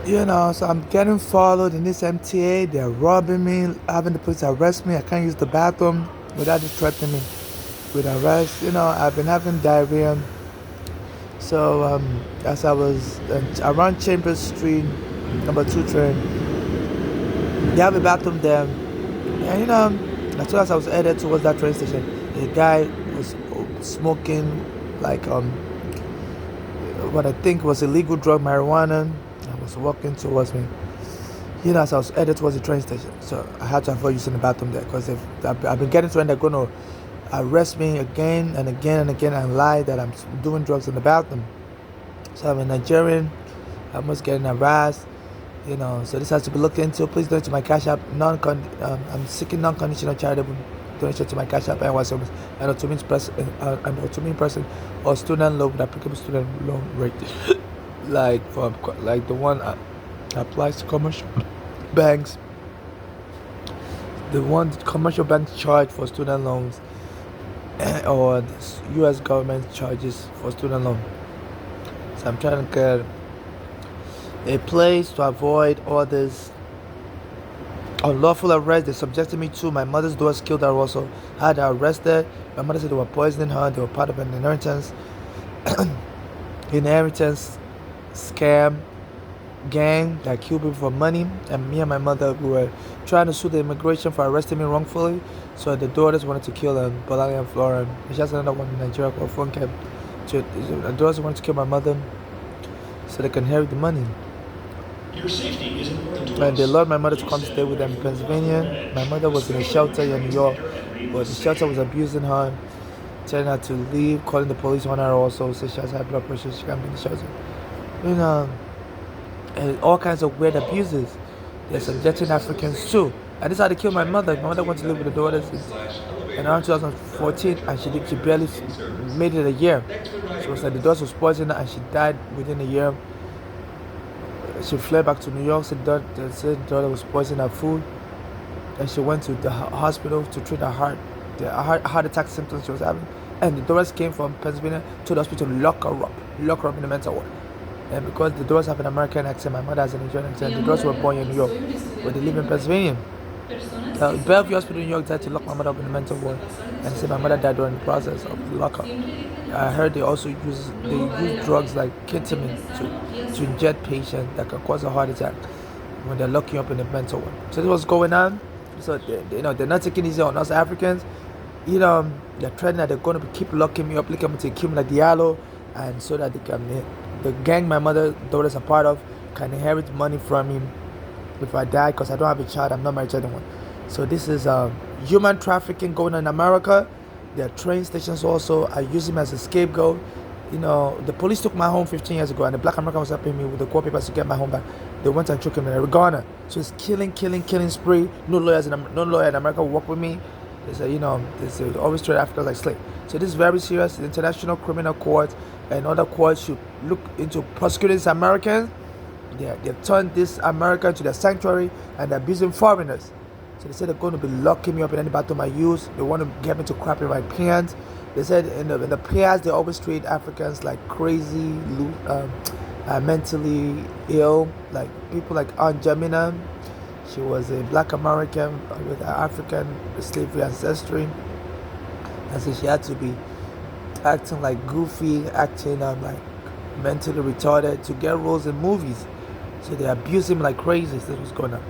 So I'm getting followed in this MTA. They're robbing me, having the police arrest me. I can't use the bathroom without just threatening me with arrest. I've been having diarrhea. So as I was around Chambers Street, number two train, they have a bathroom there. And as soon as I was headed towards that train station, a guy was smoking like what I think was illegal drug marijuana and was walking towards me. As I was headed towards the train station. So I had to avoid using the bathroom there because I've been getting to when they're going to arrest me again and again and again and lie that I'm doing drugs in the bathroom. So I'm a Nigerian. I'm almost getting harassed. So this has to be looked into. Please donate to my cash app. I'm seeking non-conditional charitable donation to my cash app and service an automated person or student loan with applicable student loan rate, like the one applies to commercial banks. The one commercial banks charge for student loans or the U.S. government charges for student loan. So I'm trying to get a place to avoid all this unlawful arrest they subjected me to. My mother's daughters killed her also. Had her arrested. My mother said they were poisoning her. They were part of an inheritance scam gang that killed people for money. And me and my mother, we were trying to sue the immigration for arresting me wrongfully. So the daughters wanted to kill them, Bolali and Flora. There's just another one in Nigeria called Funke. So the daughters wanted to kill my mother so they can inherit the money. Your safety is important to And they us. allowed my mother to come Please stay step with them in clear of the Pennsylvania. edge. My mother was in a shelter in New York, but the shelter was abusing her, telling her to leave, calling the police on her also, so she has high blood pressure, she can't be in the shelter. You know, and all kinds of weird abuses. They're subjecting Africans too. And this is how they killed my mother. My mother went to live with the daughters in around 2014, and she barely made it a year. She was like the daughters was poisoned and she died within a year. She fled back to New York. Said the daughter was poisoning her food, and she went to the hospital to treat her heart attack symptoms she was having. And the daughters came from Pennsylvania to the hospital to lock her up in the mental ward. And because the daughters have an American accent, my mother has an Nigerian accent. The daughters were born in New York, but they live in Pennsylvania. Bellevue Hospital in New York decided to lock my mother up in the mental ward, and said my mother died during the process of the lockup. I heard they also use drugs like ketamine to inject patients that can cause a heart attack when they're locking up in the mental ward. So this was going on. So they're not taking it easy on us Africans. They're threatening that they're going to keep locking me up, looking to kill me like Diallo, and so that the gang my mother daughters are part of can inherit money from him if I die because I don't have a child. I'm not married to anyone. So this is human trafficking going on in America. There are train stations also. I use him as a scapegoat. The police took my home 15 years ago, and the black American was helping me with the court papers to get my home back. They went and took him in Arizona. So it's killing spree. No lawyer in America will work with me. They say, they always treat Africans like slaves. So this is very serious. The International Criminal Court and other courts should look into prosecuting these Americans. They've turned this America into their sanctuary and they're abusing foreigners. So they said they're going to be locking me up in any bathroom I use. They want to get me to crap in my pants. They said in the pants they always treat Africans like crazy, mentally ill, like people like Aunt Jamina. She was a black American with African slavery ancestry. And so she had to be acting like goofy, acting like mentally retarded to get roles in movies. So they abuse him like crazy. This was going on.